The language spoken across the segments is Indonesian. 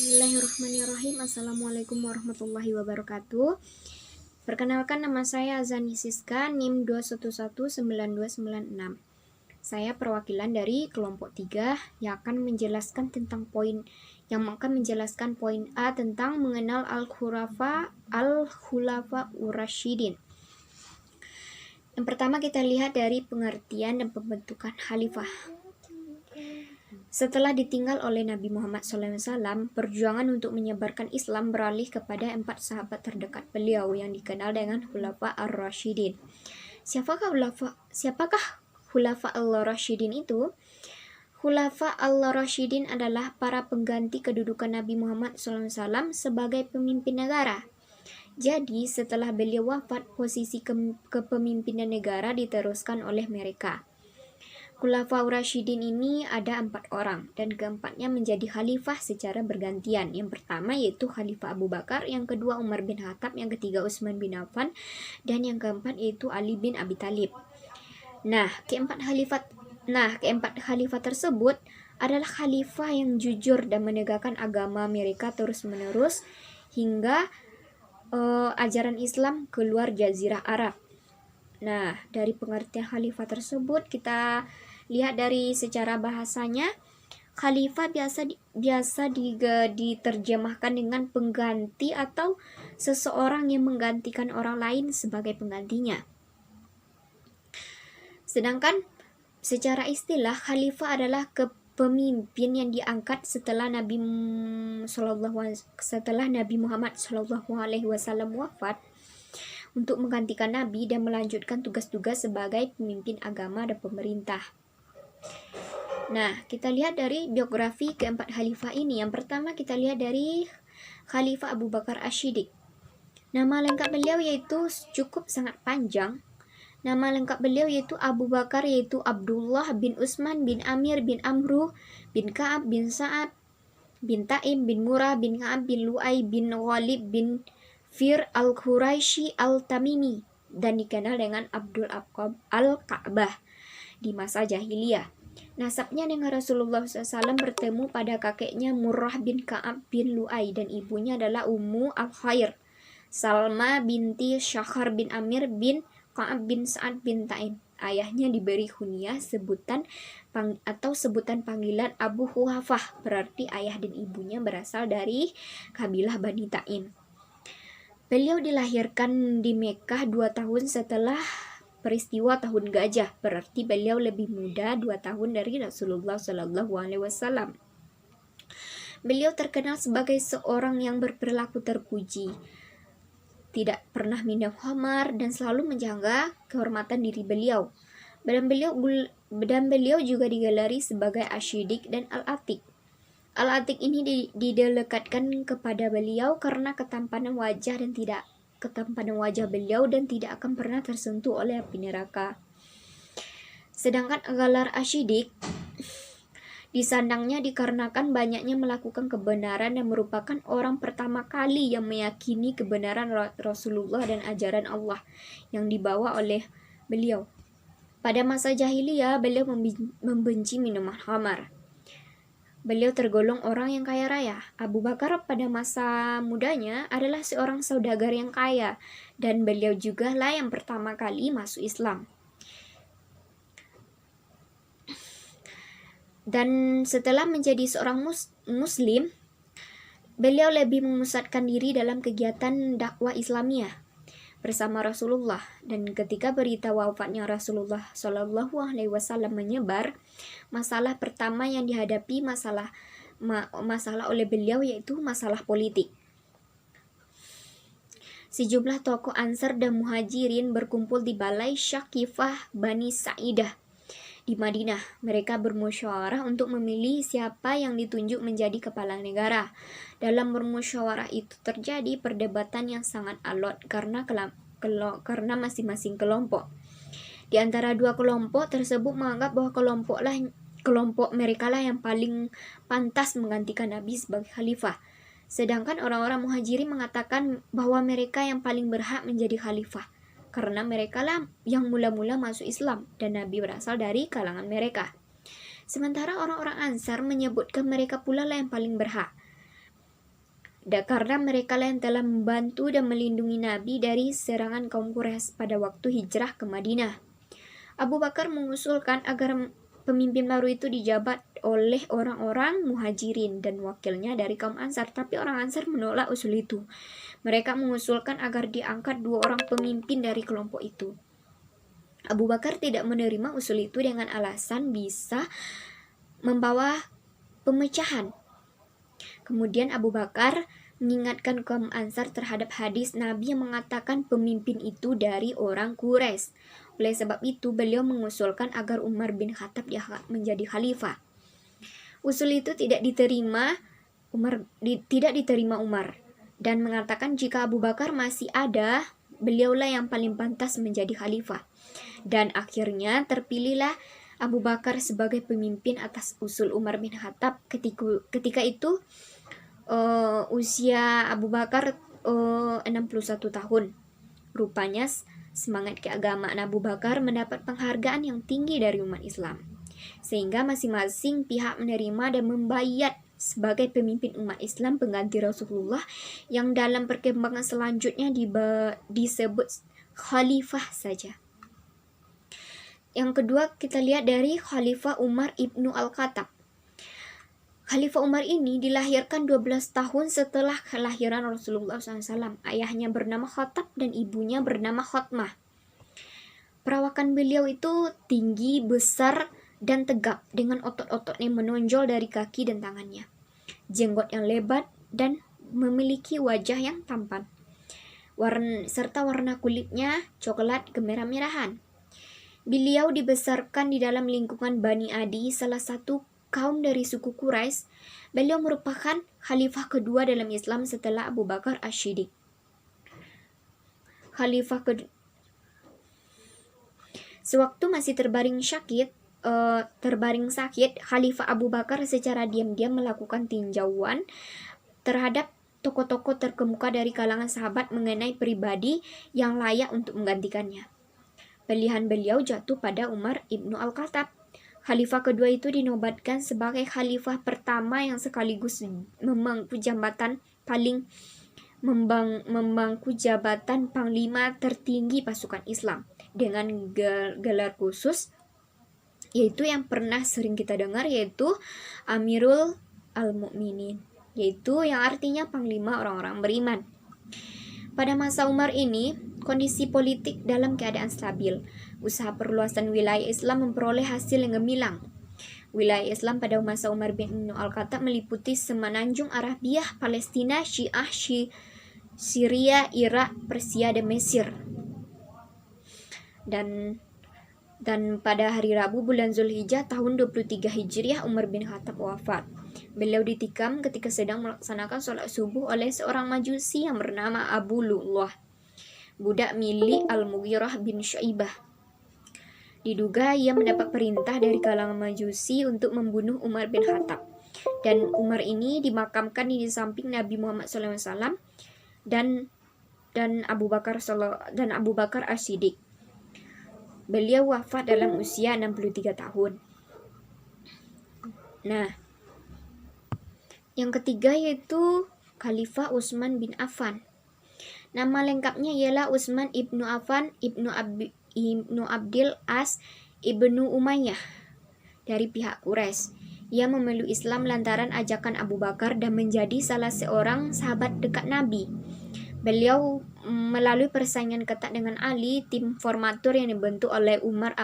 Bismillahirrahmanirrahim. Assalamualaikum warahmatullahi wabarakatuh. Perkenalkan, nama saya Azani Siska, NIM 2119296. Saya perwakilan dari kelompok 3 yang akan menjelaskan poin A tentang mengenal Al-Khulafa Ur-Rasyidin. Yang pertama, kita lihat dari pengertian dan pembentukan khalifah. Setelah ditinggal oleh Nabi Muhammad SAW, perjuangan untuk menyebarkan Islam beralih kepada 4 sahabat terdekat beliau yang dikenal dengan Khulafa Ar-Rasyidin. Siapakah Khulafa Ar-Rasyidin itu? Khulafa Ar-Rasyidin adalah para pengganti kedudukan Nabi Muhammad SAW sebagai pemimpin negara. Jadi, setelah beliau wafat, posisi kepemimpinan negara diteruskan oleh mereka. Khulafa Ur-Rasyidin ini ada 4 orang, dan keempatnya menjadi khalifah secara bergantian. Yang pertama yaitu Khalifah Abu Bakar, yang kedua Umar bin Khattab, yang ketiga Utsman bin Affan, dan yang keempat yaitu Ali bin Abi Thalib. Keempat khalifah tersebut adalah khalifah yang jujur dan menegakkan agama mereka terus-menerus hingga ajaran Islam keluar Jazirah Arab. Dari pengertian khalifah tersebut kita lihat dari secara bahasanya, khalifah biasa diterjemahkan dengan pengganti atau seseorang yang menggantikan orang lain sebagai penggantinya. Sedangkan secara istilah, khalifah adalah pemimpin yang diangkat setelah Nabi Muhammad SAW wafat untuk menggantikan Nabi dan melanjutkan tugas-tugas sebagai pemimpin agama dan pemerintah. Kita lihat dari biografi keempat khalifah ini. Yang pertama kita lihat dari Khalifah Abu Bakar Asy-Siddiq. Nama lengkap beliau yaitu cukup sangat panjang. Nama lengkap beliau yaitu Abu Bakar, yaitu Abdullah bin Utsman bin Amir bin Amru bin Ka'ab bin Sa'ad bin Taim bin Murrah bin Ka'ab bin Lu'ay bin Ghalib bin Fir al-Quraisy al-Tamimi, dan dikenal dengan Abdul Al-Ka'bah di masa jahiliyah. Nasabnya dengan Rasulullah SAW bertemu pada kakeknya Murrah bin Ka'ab bin Lu'ay, dan ibunya adalah Ummu Al-Khair Salma binti Syakhar bin Amir bin Ka'ab bin Sa'ad bin Taim. Ayahnya diberi kunyah sebutan panggilan Abu Quhafah, berarti ayah dan ibunya berasal dari kabilah Bani Taim. Beliau dilahirkan di Mekkah 2 tahun setelah peristiwa Tahun Gajah, berarti beliau lebih muda 2 tahun dari Rasulullah SAW. Beliau terkenal sebagai seorang yang berperilaku terpuji, tidak pernah minum khamar, dan selalu menjaga kehormatan diri beliau. Badan beliau juga digelari sebagai Asy-Siddiq dan Al-Atiq. Al-Atiq ini didekatkan kepada beliau karena ketampanan wajah beliau dan tidak akan pernah tersentuh oleh api neraka. Sedangkan gelar Asy-Siddiq disandangnya dikarenakan banyaknya melakukan kebenaran dan merupakan orang pertama kali yang meyakini kebenaran Rasulullah dan ajaran Allah yang dibawa oleh beliau. Pada masa jahiliyah, beliau membenci minuman khamar. Beliau tergolong orang yang kaya raya. Abu Bakar pada masa mudanya adalah seorang saudagar yang kaya, dan beliau juga lah yang pertama kali masuk Islam. Dan setelah menjadi seorang muslim, beliau lebih memusatkan diri dalam kegiatan dakwah Islamiyah bersama Rasulullah. Dan ketika berita wafatnya Rasulullah SAW menyebar, masalah pertama yang dihadapi masalah oleh beliau yaitu masalah politik. Sejumlah tokoh Ansar dan Muhajirin berkumpul di Balai Syakifah Bani Sa'idah di Madinah. Mereka bermusyawarah untuk memilih siapa yang ditunjuk menjadi kepala negara. Dalam bermusyawarah itu terjadi perdebatan yang sangat alot karena masing-masing kelompok. Di antara dua kelompok tersebut menganggap bahwa kelompok mereka lah yang paling pantas menggantikan Nabi sebagai khalifah. Sedangkan orang-orang Muhajirin mengatakan bahwa mereka yang paling berhak menjadi khalifah, karena mereka lah yang mula-mula masuk Islam dan Nabi berasal dari kalangan mereka. Sementara orang-orang Ansar menyebutkan mereka pula lah yang paling berhak. karena mereka lah yang telah membantu dan melindungi Nabi dari serangan kaum Quraisy pada waktu hijrah ke Madinah. Abu Bakar mengusulkan agar pemimpin baru itu dijabat oleh orang-orang Muhajirin dan wakilnya dari kaum Ansar, tapi orang Ansar menolak usul itu. Mereka mengusulkan agar diangkat 2 orang pemimpin dari kelompok itu. Abu Bakar tidak menerima usul itu dengan alasan bisa membawa pemecahan. Kemudian Abu Bakar mengingatkan kaum Ansar terhadap hadis Nabi yang mengatakan pemimpin itu dari orang Quraisy. Oleh sebab itu, beliau mengusulkan agar Umar bin Khattab menjadi khalifah. Usul itu tidak diterima Umar dan mengatakan jika Abu Bakar masih ada, beliaulah yang paling pantas menjadi khalifah. Dan akhirnya terpilihlah Abu Bakar sebagai pemimpin atas usul Umar bin Khattab. Ketika itu usia Abu Bakar 61 tahun. Rupanya semangat keagamaan Abu Bakar mendapat penghargaan yang tinggi dari umat Islam, sehingga masing-masing pihak menerima dan membaiat sebagai pemimpin umat Islam pengganti Rasulullah yang dalam perkembangan selanjutnya disebut khalifah saja. Yang kedua kita lihat dari Khalifah Umar ibnu Al-Khattab. Khalifah Umar ini dilahirkan 12 tahun setelah kelahiran Rasulullah SAW. Ayahnya bernama Khattab dan ibunya bernama Khotmah. Perawakan beliau itu tinggi, besar, dan tegap dengan otot-otot yang menonjol dari kaki dan tangannya. Jenggot yang lebat dan memiliki wajah yang tampan. Serta warna kulitnya coklat kemerah-merahan. Beliau dibesarkan di dalam lingkungan Bani Adi, salah satu kaum dari suku Quraisy. Beliau merupakan khalifah kedua dalam Islam setelah Abu Bakar As-Siddiq. Sewaktu masih terbaring sakit, Khalifah Abu Bakar secara diam-diam melakukan tinjauan terhadap tokoh-tokoh terkemuka dari kalangan sahabat mengenai pribadi yang layak untuk menggantikannya. Pilihan beliau jatuh pada Umar ibnu Al-Khattab. Khalifah kedua itu dinobatkan sebagai khalifah pertama yang sekaligus memangku jabatan panglima tertinggi pasukan Islam dengan gelar khusus, yaitu yang pernah sering kita dengar, yaitu Amirul Al-Mu'minin, yaitu yang artinya panglima orang-orang beriman. Pada masa Umar ini, kondisi politik dalam keadaan stabil. Usaha perluasan wilayah Islam memperoleh hasil yang gemilang. Wilayah Islam pada masa Umar bin Al-Khattab meliputi semenanjung Arabiah, Palestina, Syiah, Syria, Irak, Persia, dan Mesir. Dan pada hari Rabu bulan Zulhijjah tahun 23 Hijriah, Umar bin Khattab wafat. Beliau ditikam ketika sedang melaksanakan sholat subuh oleh seorang majusi yang bernama Abu Lu'lu'ah, budak milik Al-Mughirah bin Syaibah. Diduga ia mendapat perintah dari kalangan majusi untuk membunuh Umar bin Khattab. Dan Umar ini dimakamkan di samping Nabi Muhammad SAW dan Abu Bakar As-Siddiq. Beliau wafat dalam usia 63 tahun. Nah, yang ketiga yaitu Khalifah Utsman bin Affan. Nama lengkapnya ialah Utsman ibnu Affan ibnu Abdil As ibnu Umayyah dari pihak Quraisy. Ia memeluk Islam lantaran ajakan Abu Bakar dan menjadi salah seorang sahabat dekat Nabi. Beliau melalui persaingan ketat dengan Ali, tim formatur yang dibentuk oleh Umar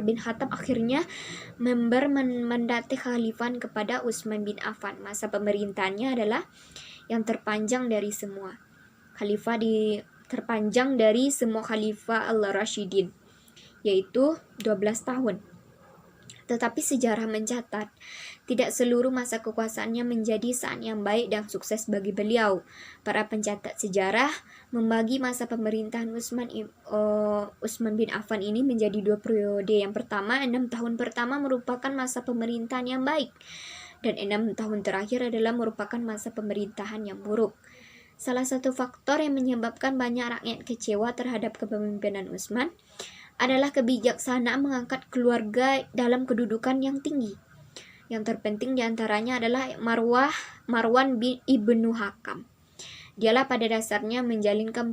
bin Khattab akhirnya mendati khalifan kepada Utsman bin Affan. Masa pemerintahannya adalah yang terpanjang dari semua khalifah Al-Rashidin, yaitu 12 tahun. Tetapi sejarah mencatat, tidak seluruh masa kekuasaannya menjadi saat yang baik dan sukses bagi beliau. Para pencatat sejarah membagi masa pemerintahan Utsman bin Affan ini menjadi 2 periode. Yang pertama, 6 tahun pertama merupakan masa pemerintahan yang baik, dan 6 tahun terakhir adalah merupakan masa pemerintahan yang buruk. Salah satu faktor yang menyebabkan banyak rakyat kecewa terhadap kepemimpinan Utsman adalah kebijaksanaan mengangkat keluarga dalam kedudukan yang tinggi. Yang terpenting diantaranya adalah Marwan bin Ibnu Hakam. Dialah pada dasarnya yang menjalankan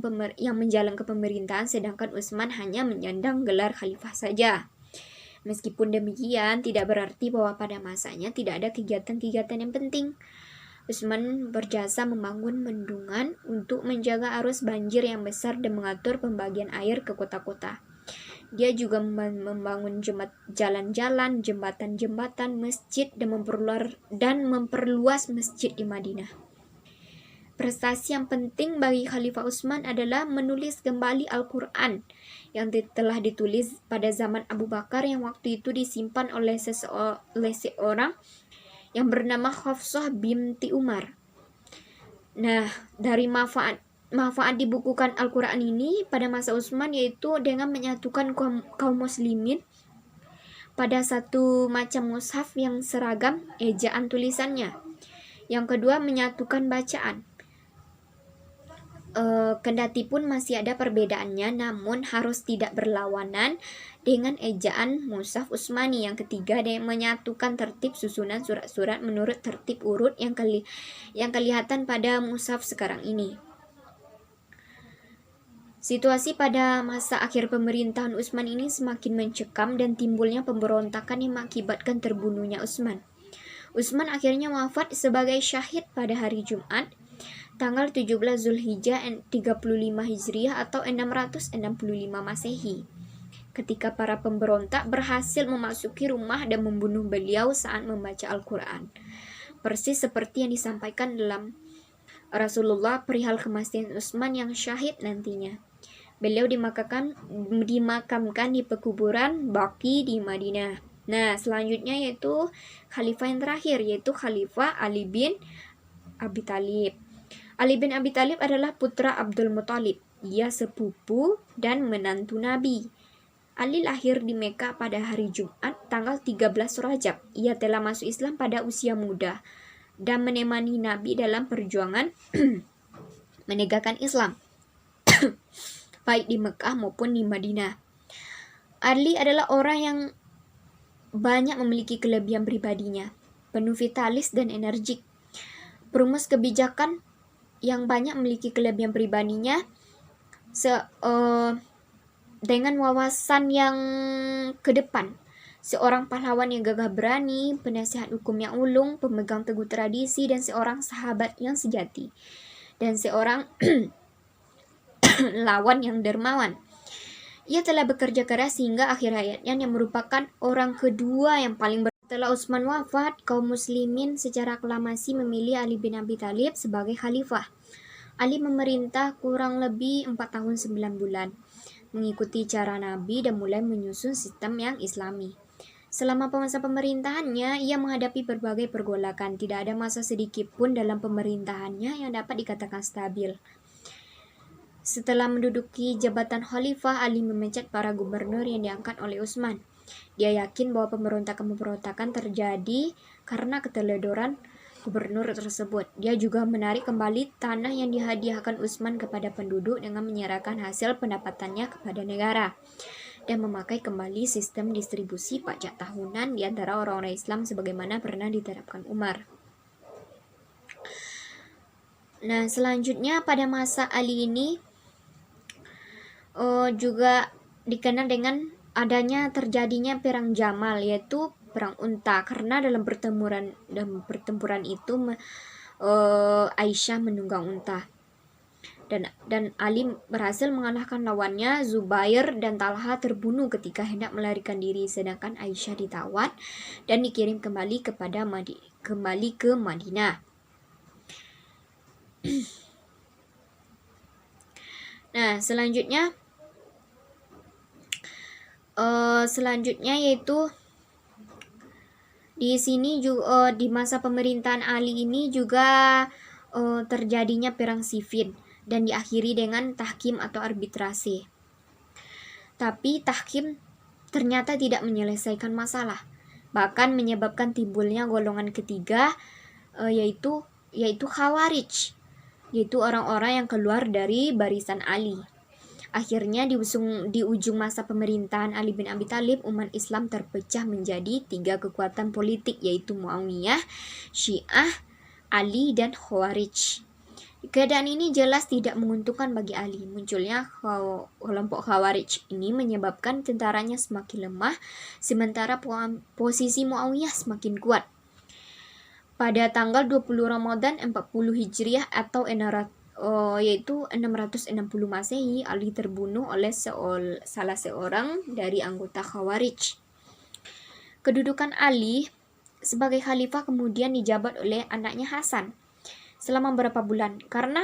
pemerintahan, sedangkan Utsman hanya menyandang gelar khalifah saja. Meskipun demikian, tidak berarti bahwa pada masanya tidak ada kegiatan-kegiatan yang penting. Utsman berjasa membangun bendungan untuk menjaga arus banjir yang besar dan mengatur pembagian air ke kota-kota. Dia juga membangun jalan-jalan, jembatan-jembatan, masjid, dan memperluas masjid di Madinah. Prestasi yang penting bagi Khalifah Utsman adalah menulis kembali Al-Quran yang telah ditulis pada zaman Abu Bakar, yang waktu itu disimpan oleh seorang yang bernama Hafsah binti Umar. Nah, dari manfaat dibukukan Al-Quran ini pada masa Utsman yaitu dengan menyatukan kaum muslimin pada satu macam mushaf yang seragam ejaan tulisannya. Yang kedua, menyatukan bacaan. Kendati pun masih ada perbedaannya, namun harus tidak berlawanan dengan ejaan mushaf Utsmani. Yang ketiga, menyatukan tertib susunan surat-surat menurut tertib urut yang kelihatan pada mushaf sekarang ini. Situasi pada masa akhir pemerintahan Utsman ini semakin mencekam dan timbulnya pemberontakan yang mengakibatkan terbunuhnya Utsman. Utsman akhirnya wafat sebagai syahid pada hari Jumat, tanggal 17 Zulhijjah 35 Hijriah atau 665 Masehi. Ketika para pemberontak berhasil memasuki rumah dan membunuh beliau saat membaca Al-Quran. Persis seperti yang disampaikan dalam Rasulullah perihal kematian Utsman yang syahid nantinya. Beliau dimakamkan di pekuburan Baqi di Madinah. Nah, selanjutnya yaitu khalifah yang terakhir, yaitu Khalifah Ali bin Abi Thalib. Ali bin Abi Thalib adalah putra Abdul Muthalib. Ia sepupu dan menantu Nabi. Ali lahir di Mekah pada hari Jumat, tanggal 13 Rajab. Ia telah masuk Islam pada usia muda dan menemani Nabi dalam perjuangan menegakkan Islam, baik di Mekah maupun di Madinah. Ali adalah orang yang banyak memiliki kelebihan pribadinya, penuh vitalis dan energik, perumus kebijakan yang banyak memiliki kelebihan pribadinya, dengan wawasan yang ke depan, seorang pahlawan yang gagah berani, penasihat hukum yang ulung, pemegang teguh tradisi, dan seorang sahabat yang sejati, dan seorang lawan yang dermawan. Ia telah bekerja keras hingga akhir hayatnya, yang merupakan orang kedua yang paling Setelah Utsman wafat, kaum muslimin secara aklamasi memilih Ali bin Abi Thalib sebagai khalifah. Ali memerintah kurang lebih 4 tahun 9 bulan, mengikuti cara Nabi dan mulai menyusun sistem yang islami. Selama masa pemerintahannya, ia menghadapi berbagai pergolakan. Tidak ada masa sedikit pun dalam pemerintahannya yang dapat dikatakan stabil. Setelah menduduki jabatan khalifah, Ali memecat para gubernur yang diangkat oleh Utsman. Dia yakin bahwa pemberontakan terjadi karena keteledoran gubernur tersebut. Dia juga menarik kembali tanah yang dihadiahkan Utsman kepada penduduk dengan menyerahkan hasil pendapatannya kepada negara, dan memakai kembali sistem distribusi pajak tahunan di antara orang-orang Islam sebagaimana pernah diterapkan Umar. Nah, selanjutnya pada masa Ali ini juga dikenal dengan terjadinya perang Jamal, yaitu perang unta, karena dalam pertempuran itu Aisyah menunggang unta, dan Ali berhasil mengalahkan lawannya. Zubair dan Talha terbunuh ketika hendak melarikan diri, sedangkan Aisyah ditawan dan dikirim kembali ke Madinah. Nah, selanjutnya yaitu di sini juga di masa pemerintahan Ali ini juga terjadinya perang Siffin dan diakhiri dengan tahkim atau arbitrase. Tapi tahkim ternyata tidak menyelesaikan masalah, bahkan menyebabkan timbulnya golongan ketiga, yaitu Khawarij, yaitu orang-orang yang keluar dari barisan Ali. Akhirnya di ujung masa pemerintahan Ali bin Abi Thalib, umat Islam terpecah menjadi 3 kekuatan politik, yaitu Muawiyah, Syiah, Ali, dan Khawarij. Keadaan ini jelas tidak menguntungkan bagi Ali. Munculnya kelompok Khawarij ini menyebabkan tentaranya semakin lemah, sementara posisi Muawiyah semakin kuat. Pada tanggal 20 Ramadan 40 Hijriah atau yaitu 660 Masehi, Ali terbunuh oleh salah seorang dari anggota Khawarij. Kedudukan Ali sebagai khalifah kemudian dijabat oleh anaknya Hasan selama beberapa bulan. Karena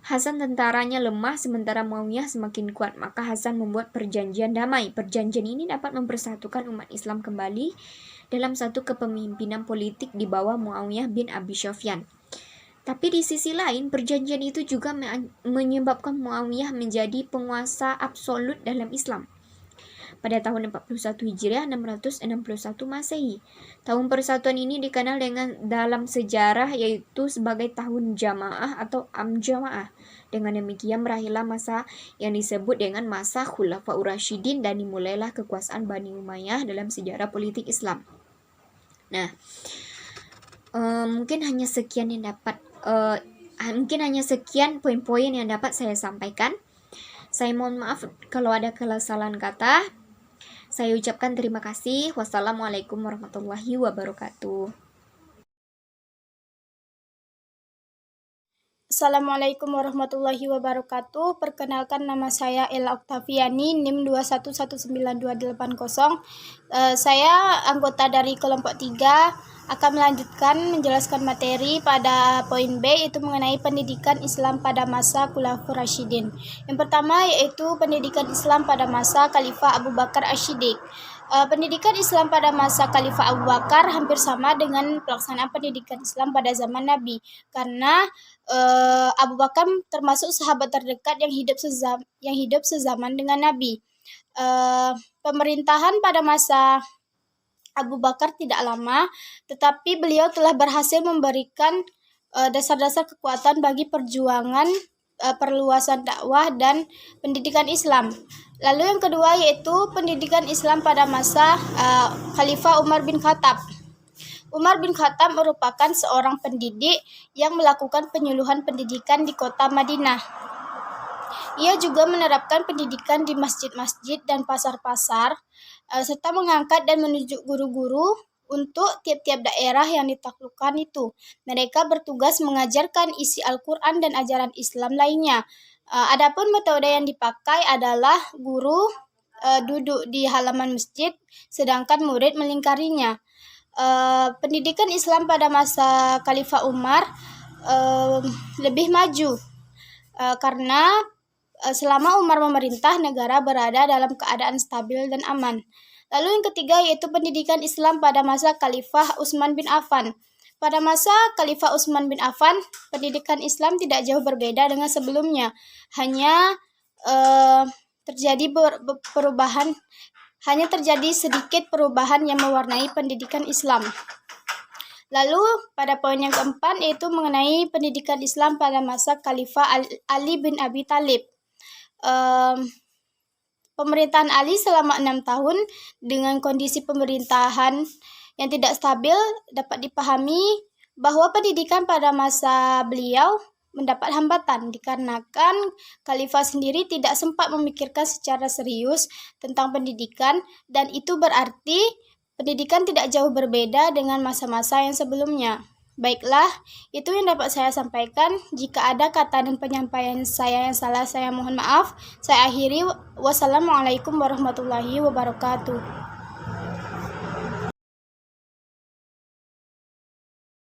Hasan tentaranya lemah sementara Muawiyah semakin kuat, maka Hasan membuat perjanjian damai. Perjanjian ini dapat mempersatukan umat Islam kembali dalam satu kepemimpinan politik di bawah Muawiyah bin Abi Sufyan. Tapi di sisi lain, perjanjian itu juga menyebabkan Muawiyah menjadi penguasa absolut dalam Islam. Pada tahun 41 Hijriah 661 Masehi. Tahun persatuan ini dikenal dalam sejarah yaitu sebagai tahun jamaah atau Am-Jamaah. Dengan demikian berakhirlah masa yang disebut dengan masa Khulafaur Rasyidin dan dimulailah kekuasaan Bani Umayyah dalam sejarah politik Islam. Nah, mungkin hanya sekian poin-poin yang dapat saya sampaikan. Saya mohon maaf kalau ada kesalahan kata. Saya ucapkan terima kasih. Wassalamualaikum warahmatullahi wabarakatuh. Assalamualaikum warahmatullahi wabarakatuh. Perkenalkan, nama saya Ella Oktaviani, NIM 2119280. Saya anggota dari kelompok 3 akan melanjutkan menjelaskan materi pada poin B, yaitu mengenai pendidikan Islam pada masa Khulafaur Rasyidin. Yang pertama yaitu pendidikan Islam pada masa Khalifah Abu Bakar Asy-Syiddiq. Pendidikan Islam pada masa Khalifah Abu Bakar hampir sama dengan pelaksanaan pendidikan Islam pada zaman Nabi, karena Abu Bakar termasuk sahabat terdekat yang hidup sezaman dengan Nabi. Pemerintahan pada masa Abu Bakar tidak lama, tetapi beliau telah berhasil memberikan dasar-dasar kekuatan bagi perjuangan perluasan dakwah dan pendidikan Islam. Lalu yang kedua yaitu pendidikan Islam pada masa Khalifah Umar bin Khattab. Umar bin Khattab merupakan seorang pendidik yang melakukan penyuluhan pendidikan di kota Madinah. Ia juga menerapkan pendidikan di masjid-masjid dan pasar-pasar, serta mengangkat dan menunjuk guru-guru untuk tiap-tiap daerah yang ditaklukkan itu. Mereka bertugas mengajarkan isi Al-Quran dan ajaran Islam lainnya. Adapun metode yang dipakai adalah guru duduk di halaman masjid, sedangkan murid melingkarinya. Pendidikan Islam pada masa Khalifah Umar lebih maju, karena selama Umar memerintah, negara berada dalam keadaan stabil dan aman. Lalu yang ketiga yaitu pendidikan Islam pada masa Khalifah Utsman bin Affan. Pada masa Khalifah Utsman bin Affan, pendidikan Islam tidak jauh berbeda dengan sebelumnya. Hanya terjadi sedikit perubahan yang mewarnai pendidikan Islam. Lalu pada poin yang keempat yaitu mengenai pendidikan Islam pada masa Khalifah Ali bin Abi Thalib. Pemerintahan Ali selama 6 tahun dengan kondisi pemerintahan yang tidak stabil, dapat dipahami bahwa pendidikan pada masa beliau mendapat hambatan dikarenakan Khalifah sendiri tidak sempat memikirkan secara serius tentang pendidikan, dan itu berarti pendidikan tidak jauh berbeda dengan masa-masa yang sebelumnya. Baiklah, itu yang dapat saya sampaikan. Jika ada kata dan penyampaian saya yang salah, saya mohon maaf. Saya akhiri. Wassalamualaikum warahmatullahi wabarakatuh.